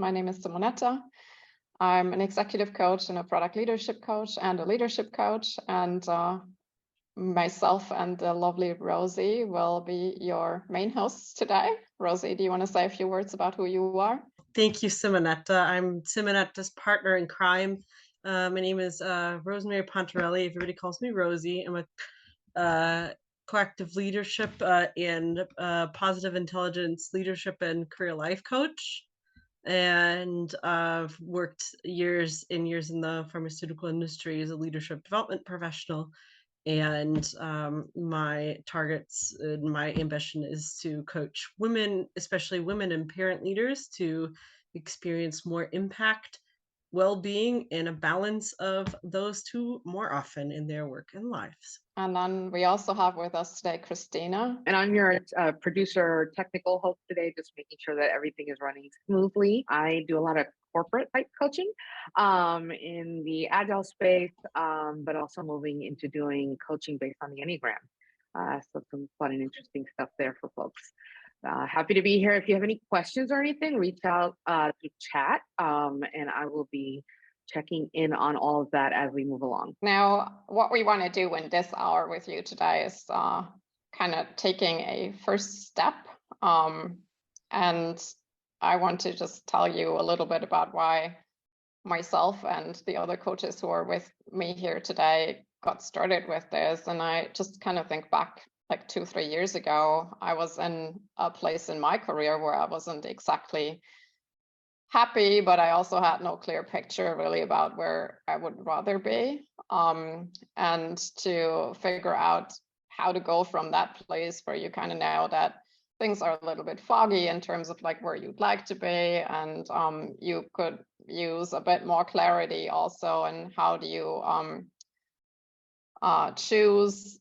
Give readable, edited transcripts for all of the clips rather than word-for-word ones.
My name is Simonetta. I'm an executive coach and a product leadership coach and a leadership coach. And myself and the lovely Rosie will be your main hosts today. Rosie, do you want to say a few words about who you are? Thank you, Simonetta. I'm Simonetta's partner in crime. My name is Rosemary Pontarelli. Everybody calls me Rosie. I'm a collective leadership and positive intelligence leadership and career life coach. And I've worked years and years in the pharmaceutical industry as a leadership development professional. And my targets and my ambition is to coach women, especially women and parent leaders, to experience more impact, well-being, and a balance of those two more often in their work and lives. And then we also have with us today Christina. And I'm your producer, technical host today, just making sure that everything is running smoothly. I do a lot of corporate type coaching in the agile space, but also moving into doing coaching based on the Enneagram. So some fun and interesting stuff there for folks. Happy to be here. If you have any questions or anything, reach out to chat, and I will be checking in on all of that as we move along. Now, what we want to do in this hour with you today is kind of taking a first step. And I want to just tell you a little bit about why myself and the other coaches who are with me here today got started with this. And I just kind of think back like 2-3 years ago, I was in a place in my career where I wasn't exactly happy, but I also had no clear picture really about where I would rather be, and to figure out how to go from that place where you kind of know that things are a little bit foggy in terms of like where you'd like to be, and you could use a bit more clarity also, and how do you choose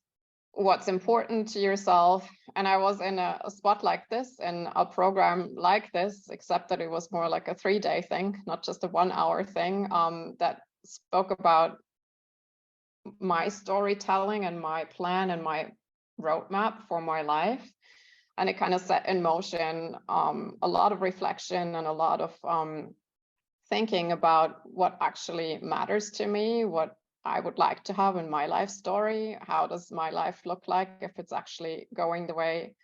what's important to yourself. And I was in a spot like this, in a program like this, except that it was more like a 3-day thing, not just a 1-hour thing, that spoke about my storytelling and my plan and my roadmap for my life. And it kind of set in motion a lot of reflection and a lot of thinking about what actually matters to me, what I would like to have in my life story. How does my life look like if it's actually going the way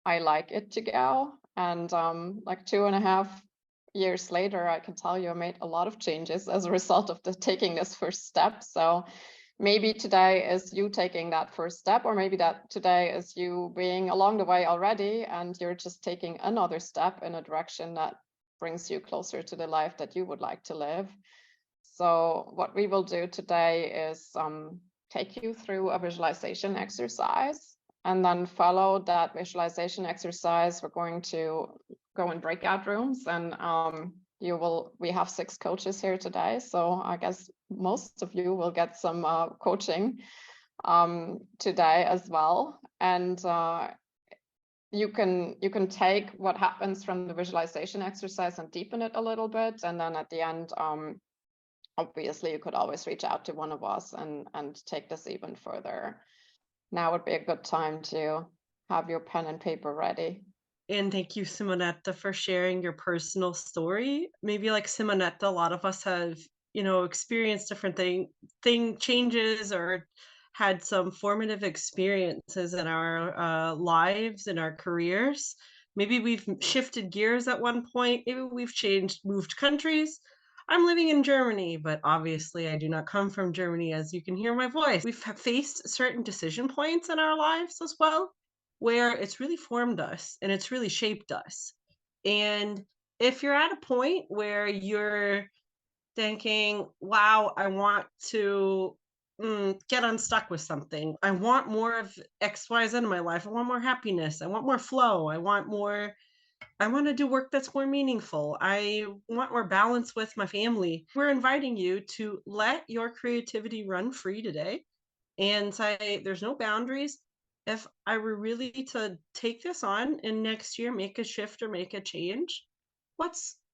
I like it to go? And like 2.5 years later, I can tell you I made a lot of changes as a result of taking this first step. So maybe today is you taking that first step, or maybe that today is you being along the way already, and you're just taking another step in a direction that brings you closer to the life that you would like to live. So what we will do today is take you through a visualization exercise, and then follow that visualization exercise. We're going to go in breakout rooms, and we have 6 coaches here today. So I guess most of you will get some coaching today as well. And you can take what happens from the visualization exercise and deepen it a little bit. And then at the end, obviously, you could always reach out to one of us and take this even further. Now would be a good time to have your pen and paper ready. And thank you, Simonetta, for sharing your personal story. Maybe like Simonetta, a lot of us have, experienced different thing changes, or had some formative experiences in our lives, in our careers. Maybe we've shifted gears at one point. Maybe we've moved countries. I'm living in Germany, but obviously I do not come from Germany, as you can hear my voice. We've faced certain decision points in our lives as well, where it's really formed us and it's really shaped us. And if you're at a point where you're thinking, wow, I want to get unstuck with something. I want more of X, Y, Z in my life. I want more happiness. I want more flow. I want to do work that's more meaningful. I want more balance with my family. We're inviting you to let your creativity run free today and say, there's no boundaries. If I were really to take this on and next year make a shift or make a change,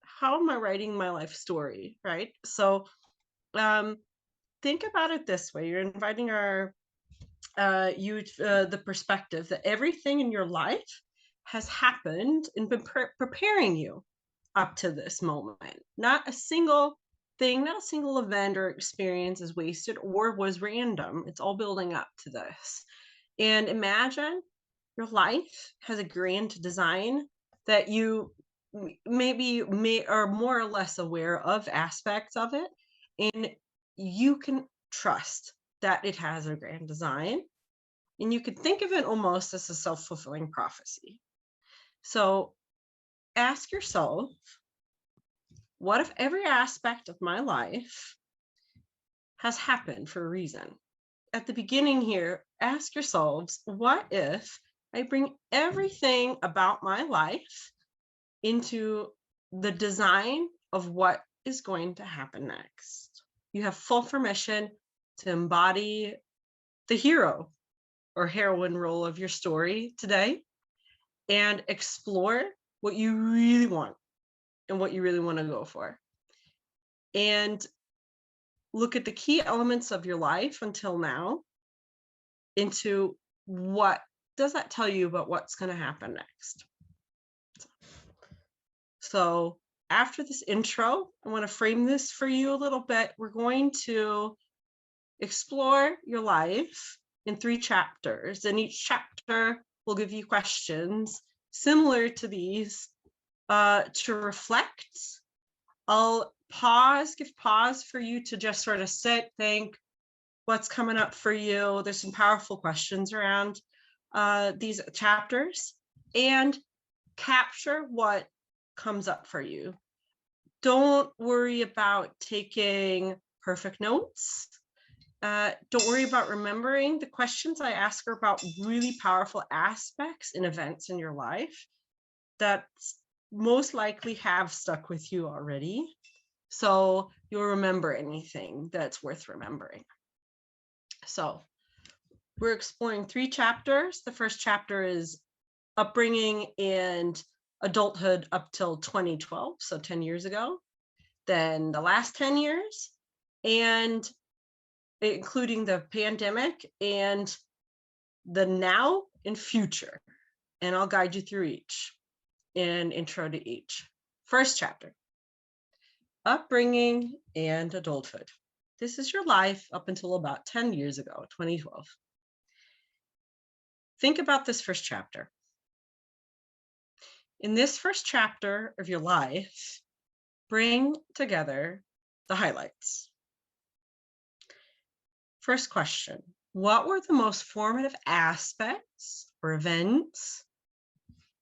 how am I writing my life story, right? So think about it this way. You're inviting the perspective that everything in your life has happened and been preparing you up to this moment. Not a single thing, not a single event or experience is wasted or was random. It's all building up to this. And imagine your life has a grand design that you maybe are more or less aware of aspects of it, and you can trust that it has a grand design. And you could think of it almost as a self-fulfilling prophecy. So ask yourself, what if every aspect of my life has happened for a reason? At the beginning here, ask yourselves, what if I bring everything about my life into the design of what is going to happen next? You have full permission to embody the hero or heroine role of your story today and explore what you really want and what you really want to go for. And look at the key elements of your life until now into what does that tell you about what's going to happen next. So after this intro, I want to frame this for you a little bit. We're going to explore your life in 3 chapters, and each chapter will give you questions similar to these to reflect. I'll give pause for you to just sort of sit, think what's coming up for you. There's some powerful questions around these chapters, and capture what comes up for you. Don't worry about taking perfect notes. Don't worry about remembering. The questions I ask are about really powerful aspects and events in your life that most likely have stuck with you already. So you'll remember anything that's worth remembering. So we're exploring 3 chapters. The first chapter is upbringing and adulthood up till 2012, so 10 years ago. Then the last 10 years, and including the pandemic and the now and future. And I'll guide you through each and intro to each. First chapter, upbringing and adulthood. This is your life up until about 10 years ago, 2012. Think about this first chapter. In this first chapter of your life, bring together the highlights. First question, what were the most formative aspects or events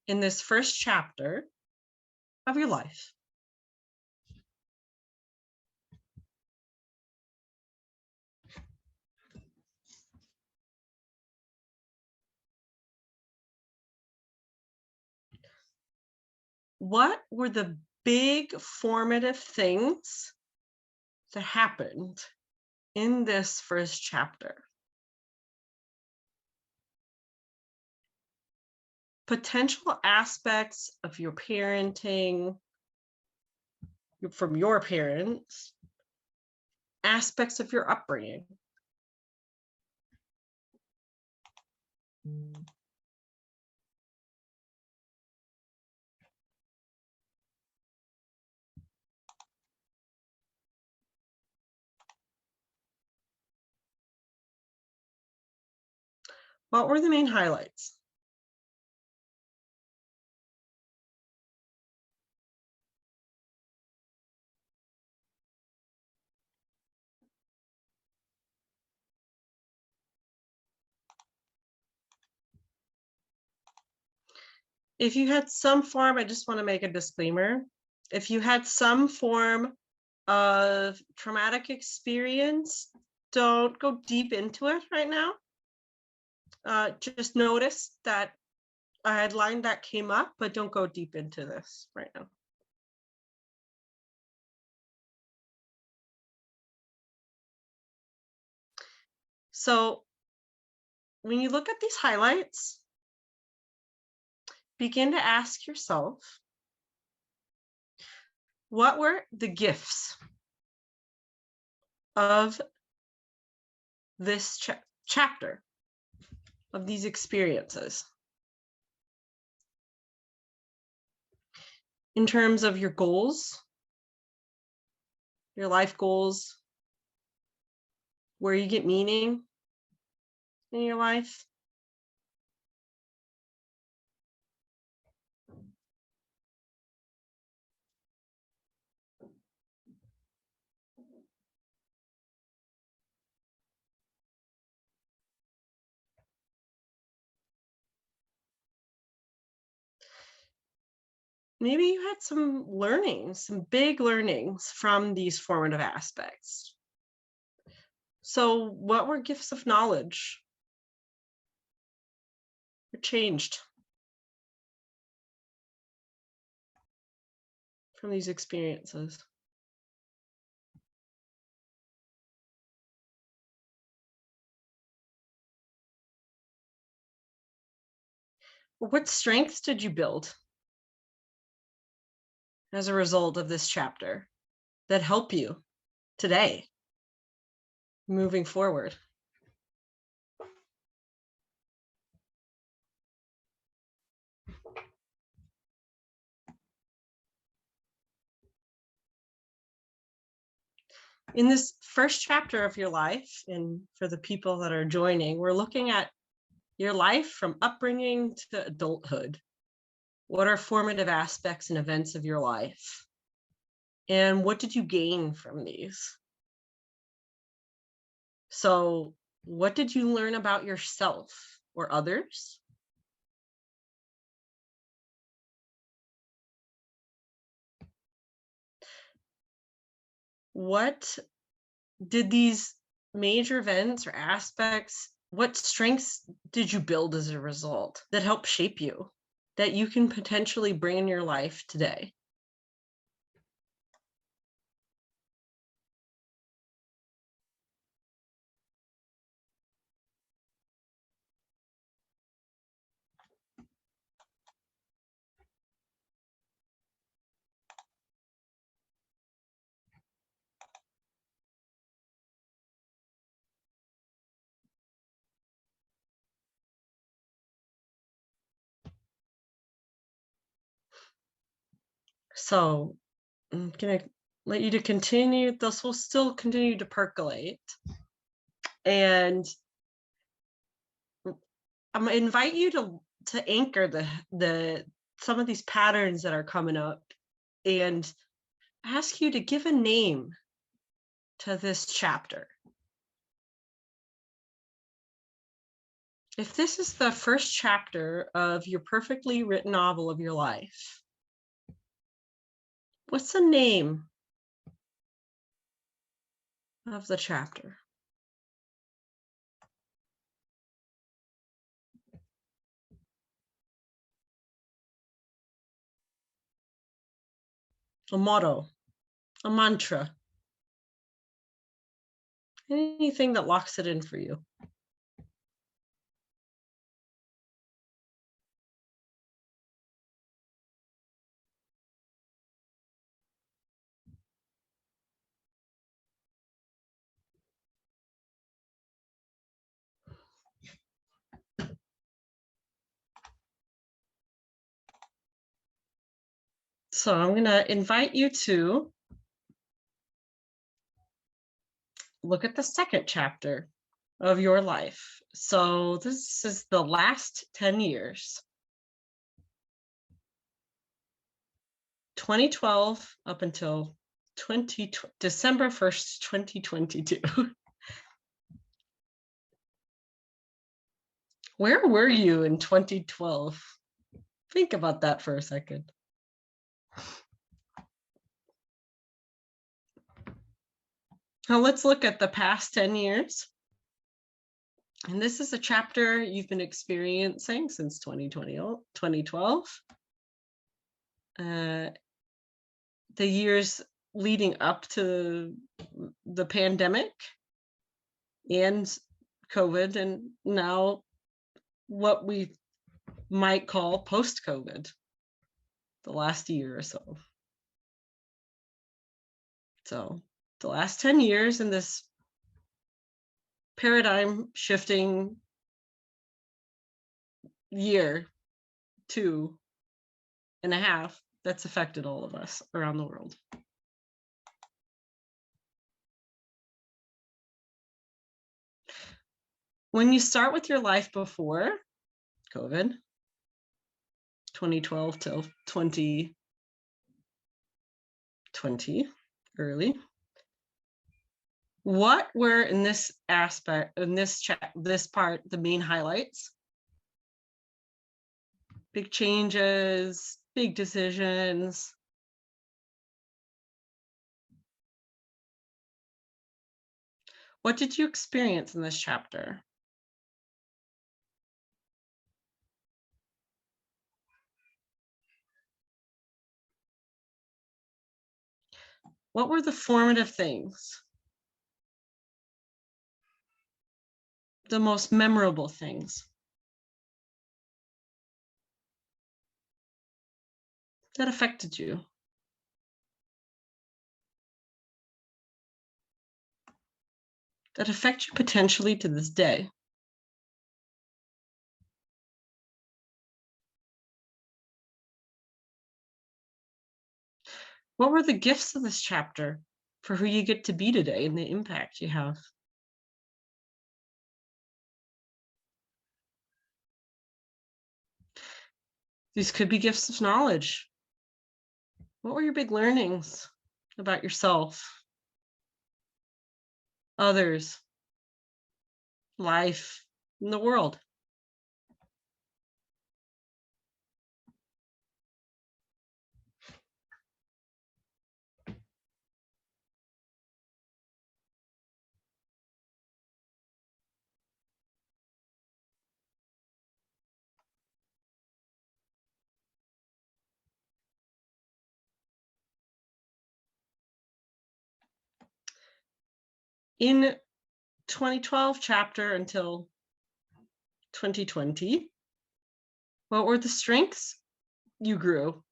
in this first chapter of your life? What were the big formative things that happened in this first chapter? Potential aspects of your parenting from your parents, aspects of your upbringing. What were the main highlights? If you had some form, I just want to make a disclaimer. If you had some form of traumatic experience, don't go deep into it right now. Just notice that a headline that came up, but don't go deep into this right now. So when you look at these highlights, begin to ask yourself, what were the gifts of this chapter, of these experiences? in terms of your goals, your life goals, where you get meaning in your life. Maybe you had some learnings, some big learnings from these formative aspects. So what were gifts of knowledge? What changed from these experiences? What strengths did you build as a result of this chapter that help you today, moving forward? In this first chapter of your life, and for the people that are joining, we're looking at your life from upbringing to adulthood. What are formative aspects and events of your life? And what did you gain from these? So, what did you learn about yourself or others? What did these major events or aspects, what strengths did you build as a result that help shape you, that you can potentially bring in your life today? So I'm going to let you to continue. This will still continue to percolate. And I'm going to invite you to anchor the some of these patterns that are coming up and ask you to give a name to this chapter. If this is the first chapter of your perfectly written novel of your life, what's the name of the chapter? A motto, a mantra, anything that locks it in for you. So I'm going to invite you to look at the second chapter of your life. So this is the last 10 years. 2012 up until December 1st, 2022. Where were you in 2012? Think about that for a second. Now let's look at the past 10 years. And this is a chapter you've been experiencing since 2012. The years leading up to the pandemic and COVID, and now what we might call post-COVID, the last year or so. So the last 10 years in this paradigm shifting year, 2.5, that's affected all of us around the world. When you start with your life before COVID, 2012 till 2020, early, what were in this aspect, in this part, the main highlights? Big changes, big decisions. What did you experience in this chapter? What were the formative things? The most memorable things that affected you? That affect you potentially to this day? What were the gifts of this chapter for who you get to be today and the impact you have? These could be gifts of knowledge. What were your big learnings about yourself, others, life, and the world? In 2012 chapter until 2020, what were the strengths you grew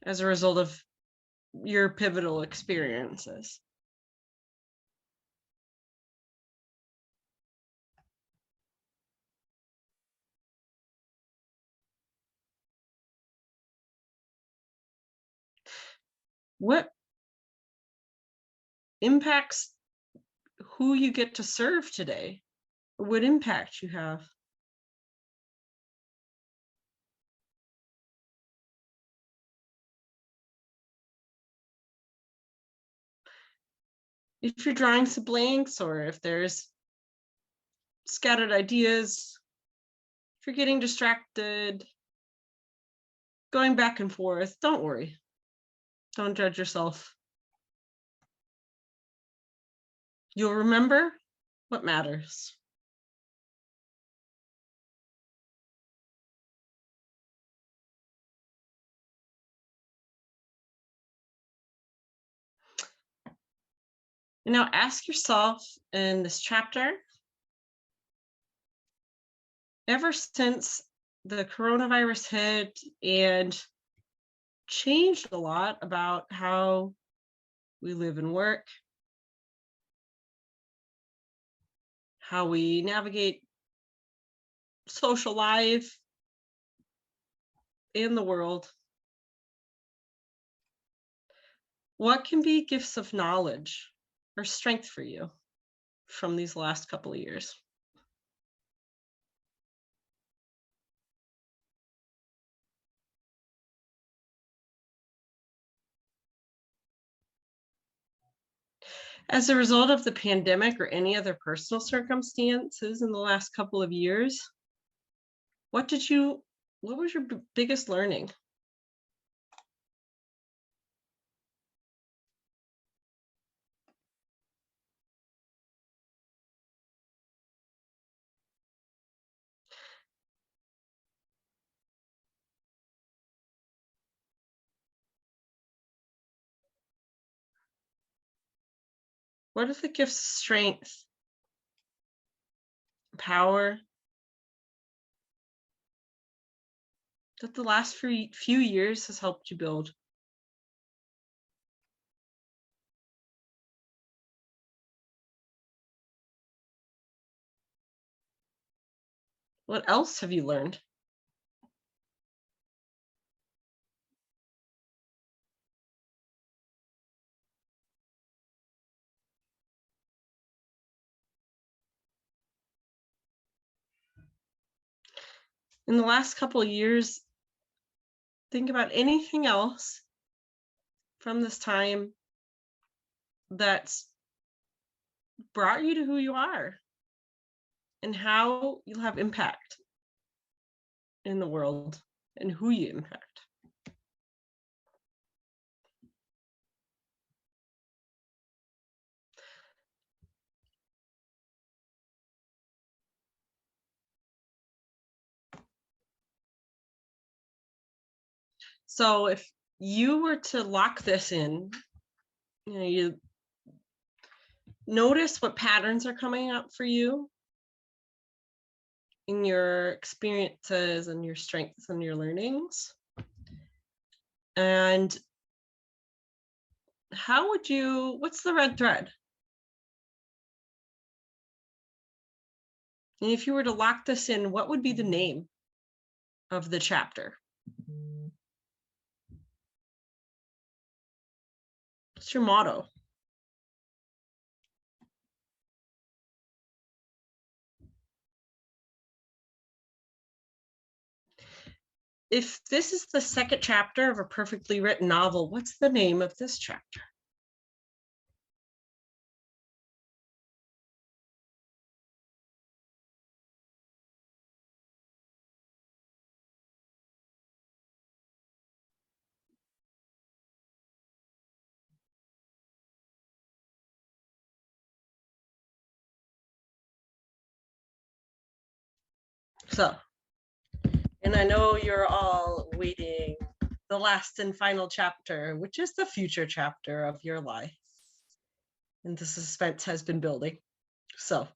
as a result of your pivotal experiences? What impacts who you get to serve today? What impact you have? If you're drawing some blanks or if there's scattered ideas, if you're getting distracted, going back and forth, don't worry. Don't judge yourself. You'll remember what matters. Now ask yourself in this chapter, ever since the coronavirus hit and changed a lot about how we live and work, how we navigate social life in the world, what can be gifts of knowledge or strength for you from these last couple of years? As a result of the pandemic or any other personal circumstances in the last couple of years, what was your biggest learning? What are the gifts of strength, power that the last few years has helped you build? What else have you learned? in the last couple of years, think about anything else from this time that's brought you to who you are and how you'll have impact in the world and who you impact. So if you were to lock this in, you notice what patterns are coming up for you in your experiences and your strengths and your learnings. And what's the red thread? And if you were to lock this in, what would be the name of the chapter? What's your motto? If this is the second chapter of a perfectly written novel, what's the name of this chapter? So, and I know you're all waiting the last and final chapter, which is the future chapter of your life. And the suspense has been building. So,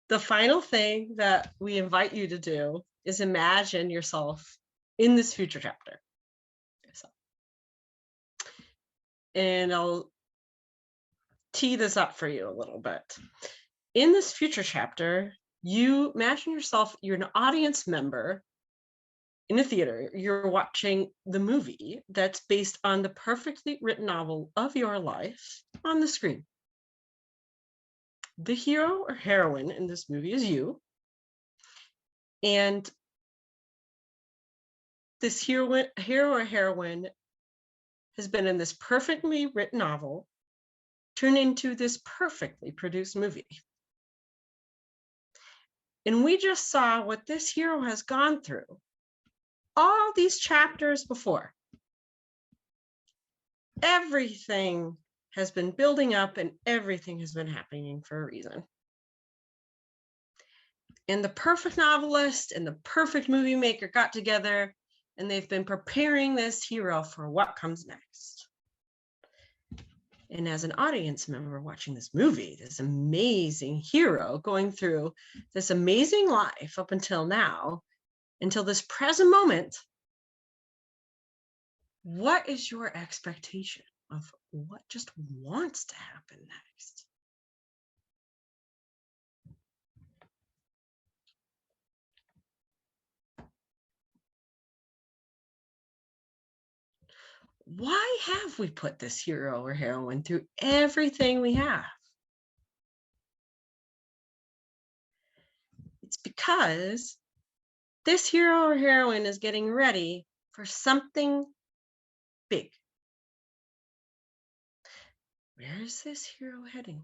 the final thing that we invite you to do is imagine yourself in this future chapter. So, and I'll tee this up for you a little bit. In this future chapter, you imagine yourself, you're an audience member in a theater. You're watching the movie that's based on the perfectly written novel of your life on the screen. The hero or heroine in this movie is you. And this hero or heroine has been in this perfectly written novel turned into this perfectly produced movie. And we just saw what this hero has gone through all these chapters before. Everything has been building up and everything has been happening for a reason. And the perfect novelist and the perfect movie maker got together and they've been preparing this hero for what comes next. And as an audience member watching this movie, this amazing hero going through this amazing life up until now, until this present moment, what is your expectation of what just wants to happen next? Why have we put this hero or heroine through everything we have? It's because this hero or heroine is getting ready for something big. Where is this hero heading?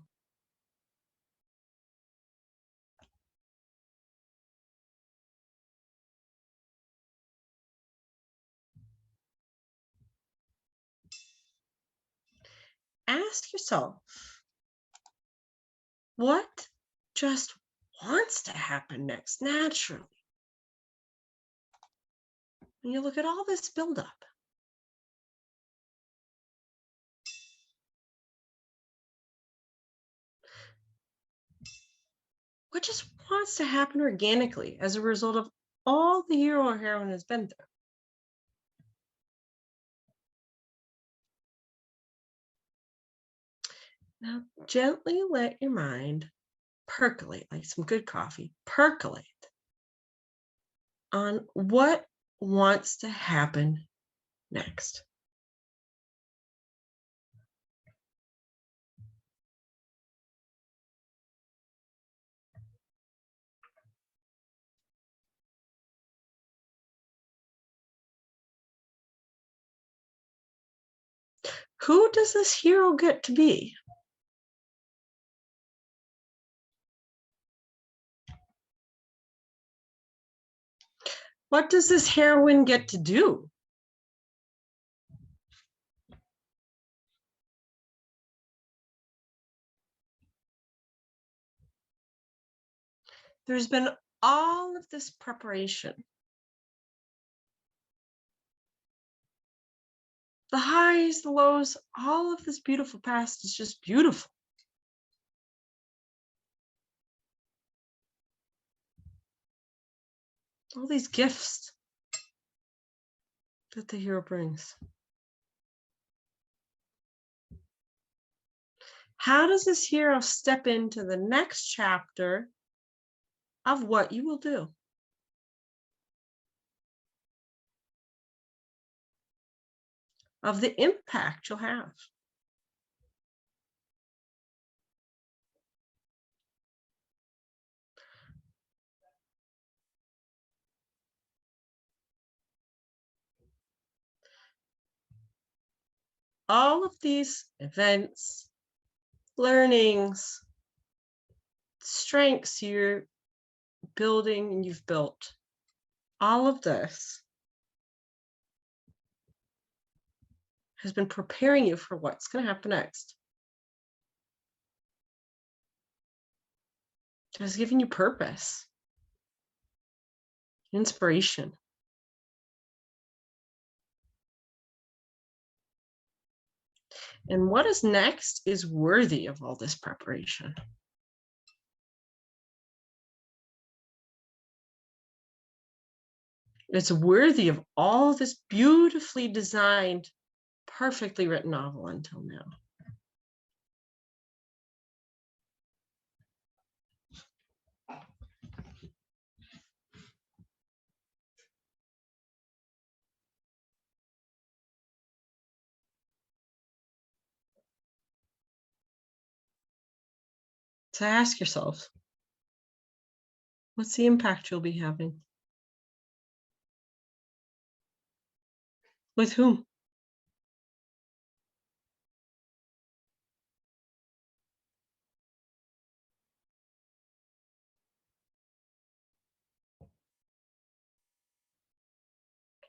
Ask yourself, what just wants to happen next naturally? And you look at all this buildup. What just wants to happen organically as a result of all the hero or heroine has been through? Now, gently let your mind percolate, like some good coffee, percolate on what wants to happen next. Who does this hero get to be? What does this heroine get to do? There's been all of this preparation. The highs, the lows, all of this beautiful past is just beautiful. All these gifts that the hero brings. How does this hero step into the next chapter of what you will do? Of the impact you'll have? All of these events, learnings, strengths you're building and you've built, all of this has been preparing you for what's going to happen next. It has given you purpose, inspiration. And what is next is worthy of all this preparation. It's worthy of all this beautifully designed, perfectly written novel until now. So ask yourself, what's the impact you'll be having? With whom?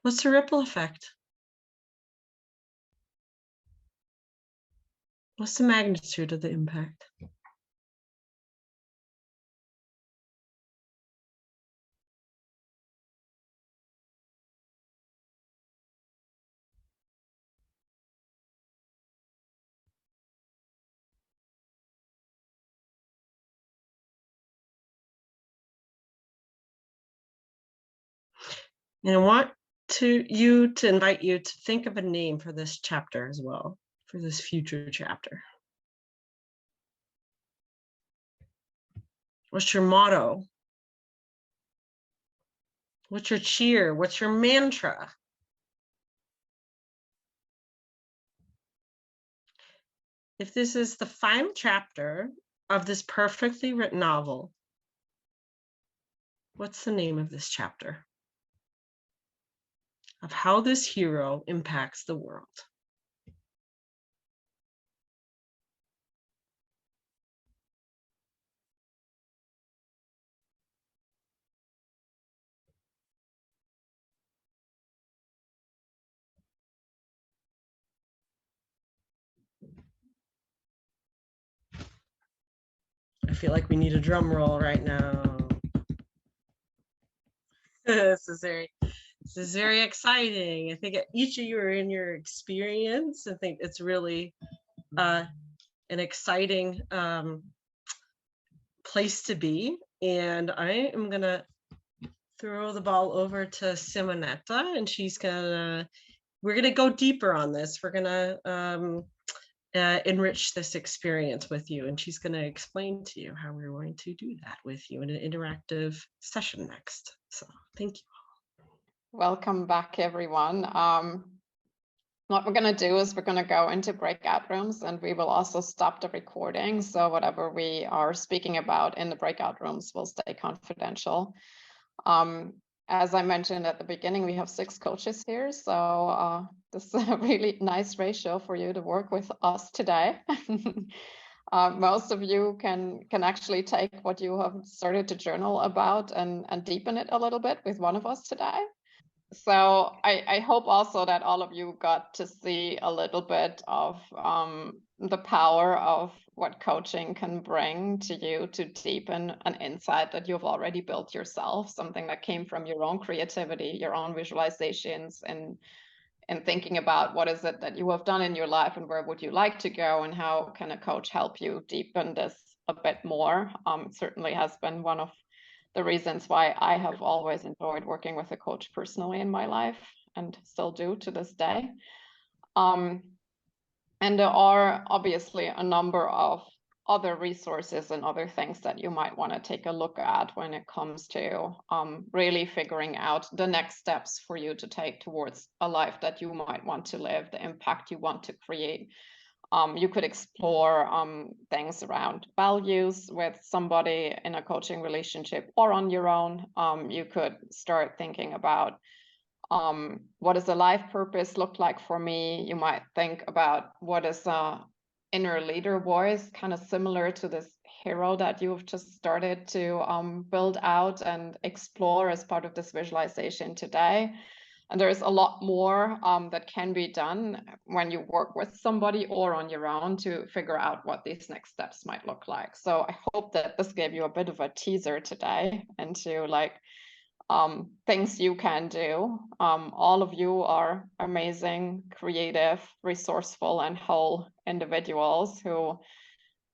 What's the ripple effect? What's the magnitude of the impact? And I want you to invite you to think of a name for this chapter as well, for this future chapter. What's your motto? What's your cheer? What's your mantra? If this is the final chapter of this perfectly written novel, what's the name of this chapter? Of how this hero impacts the world. I feel like we need a drum roll right now. This is very exciting. I think each of you are in your experience. I think it's really an exciting place to be. And I am gonna throw the ball over to Simonetta, and we're gonna go deeper on this. We're gonna enrich this experience with you, and she's gonna explain to you how we're going to do that with you in an interactive session next. So thank you. Welcome back, everyone. What we're going to do is we're going to go into breakout rooms, and we will also stop the recording. So whatever we are speaking about in the breakout rooms will stay confidential. as I mentioned at the beginning, we have 6 coaches here. So this is a really nice ratio for you to work with us today. Most of you can actually take what you have started to journal about and deepen it a little bit with one of us today. So I hope also that all of you got to see a little bit of the power of what coaching can bring to you to deepen an insight that you've already built yourself, something that came from your own creativity, your own visualizations, and thinking about what is it that you have done in your life and where would you like to go and how can a coach help you deepen this a bit more. It certainly has been one of the reasons why I have always enjoyed working with a coach personally in my life and still do to this day. And there are obviously a number of other resources and other things that you might want to take a look at when it comes to really figuring out the next steps for you to take towards a life that you might want to live, the impact you want to create. You could explore things around values with somebody in a coaching relationship or on your own. You could start thinking about what does a life purpose look like for me? You might think about what is a inner leader voice, kind of similar to this hero that you've just started to build out and explore as part of this visualization today. And there's a lot more that can be done when you work with somebody or on your own to figure out what these next steps might look like. So I hope that this gave you a bit of a teaser today into like things you can do. All of you are amazing, creative, resourceful, and whole individuals who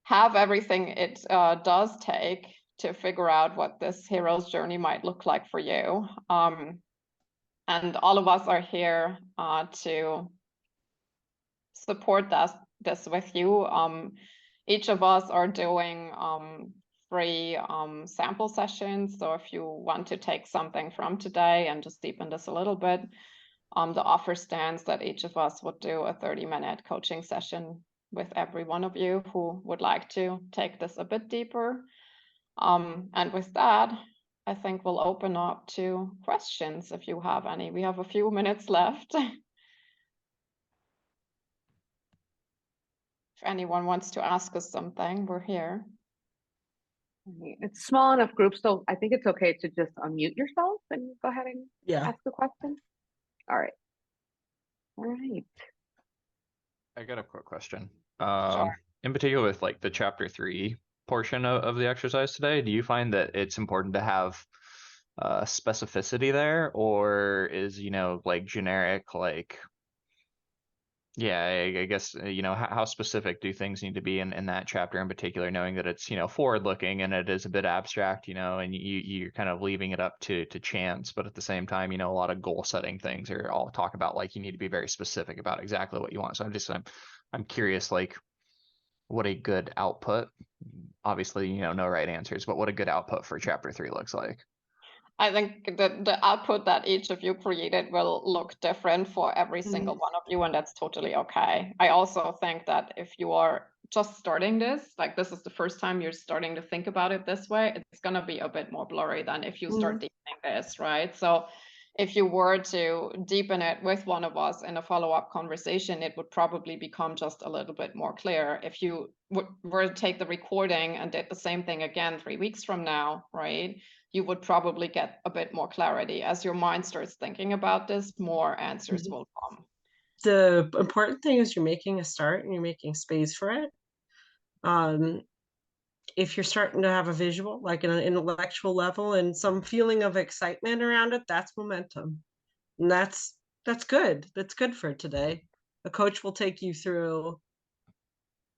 have everything it does take to figure out what this hero's journey might look like for you. And all of us are here to support this with you. Each of us are doing free sample sessions. So if you want to take something from today and just deepen this a little bit, the offer stands that each of us would do a 30-minute coaching session with every one of you who would like to take this a bit deeper. And with that, I think we'll open up to questions if you have any. We have a few minutes left. If anyone wants to ask us something, we're here. It's a small enough group, so I think it's okay to just unmute yourself and go ahead and ask the question. All right. All right. I got a quick question. Sure. In particular with like the chapter 3 portion of the exercise today, do you find that it's important to have specificity there, or is, like generic, like, yeah, I guess, how specific do things need to be in that chapter in particular, knowing that it's, forward looking and it is a bit abstract, and you're kind of leaving it up to chance, but at the same time, a lot of goal setting things are all talk about like you need to be very specific about exactly what you want. So I'm curious, like, what a good output, obviously, no right answers, but what a good output for chapter 3 looks like. I think that the output that each of you created will look different for every single one of you, and that's totally okay. I also think that if you are just starting this, like this is the first time you're starting to think about it this way, it's going to be a bit more blurry than if you start deepening this, right? So if you were to deepen it with one of us in a follow-up conversation, it would probably become just a little bit more clear. If you were to take the recording and did the same thing again 3 weeks from now, right, you would probably get a bit more clarity. As your mind starts thinking about this, more answers will come. The important thing is you're making a start and you're making space for it. If you're starting to have a visual, like an intellectual level and some feeling of excitement around it, that's momentum. And that's good. That's good for today. A coach will take you through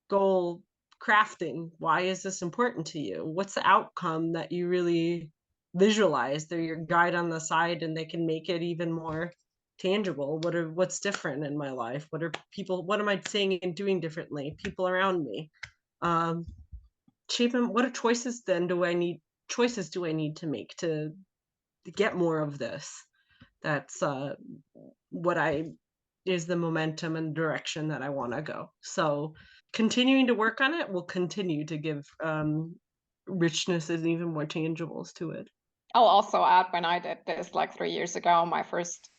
goal crafting. Why is this important to you? What's the outcome that you really visualize? They're your guide on the side and they can make it even more tangible. What's different in my life? What am I saying and doing differently? People around me. What choices do I need to make to get more of this? That's what is the momentum and direction that I want to go. So continuing to work on it will continue to give richness and even more tangibles to it. I'll also add, when I did this like 3 years ago, my first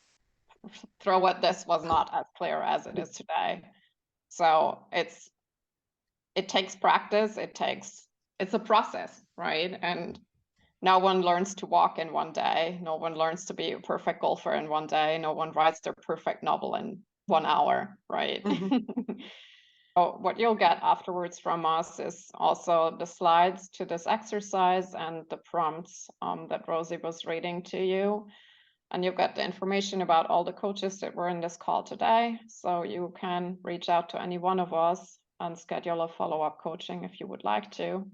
throw at this was not as clear as it is today. So it takes practice. It's a process, right? And no one learns to walk in one day. No one learns to be a perfect golfer in one day. No one writes their perfect novel in 1 hour, right? So what you'll get afterwards from us is also the slides to this exercise and the prompts that Rosie was reading to you. And you'll get the information about all the coaches that were in this call today. So you can reach out to any one of us and schedule a follow-up coaching if you would like to.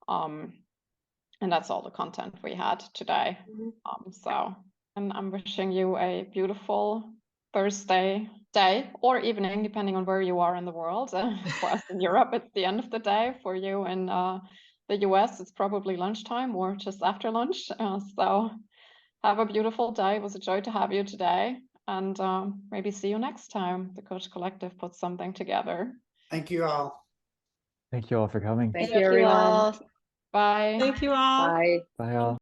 And that's all the content we had today. And I'm wishing you a beautiful Thursday day or evening, depending on where you are in the world. For us in Europe, it's the end of the day. For you in the US, it's probably lunchtime or just after lunch. So have a beautiful day. It was a joy to have you today. And maybe see you next time the Coach Collective puts something together. Thank you all. Thank you all for coming. Thank you, everyone. Bye. Thank you all. Bye. Bye all.